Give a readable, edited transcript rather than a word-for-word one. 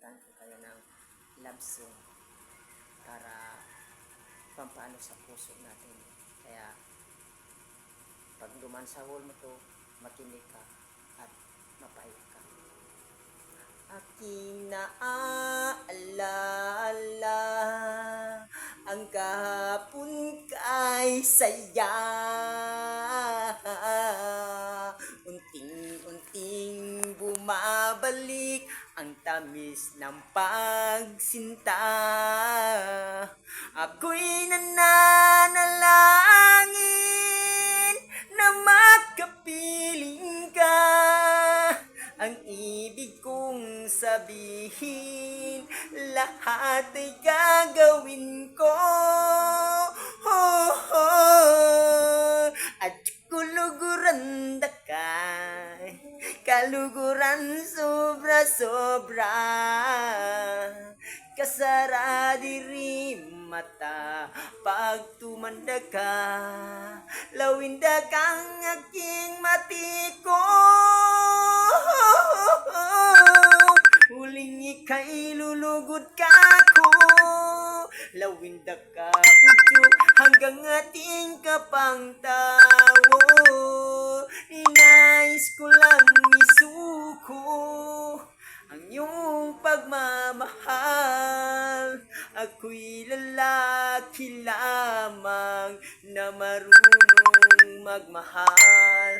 kantahan ko kayo ng love song para pampaano sa puso natin. Kaya pag duman sa hall mo to, makinig ka at mapaiyak ka. Aking naaalala ang kahapon kay saya, unting-unting bumabalik ang tamis ng pagsinta. Ako'y nananalangin na makapiling ka. Ang ibig kong sabihin, lahat ay gagawin ko. At kuluguran da kay kaluguran sobra-sobra. Kasara diri mata pag tumanda ka, lawinda kang aking matiko. Huling ika'y lulugod ka ko, lawinda ka udyo hanggang ating kapangtawo. Ninais ko lang isuko ang iyong pagmamahal. Ako'y lalaki lamang na marunong magmahal.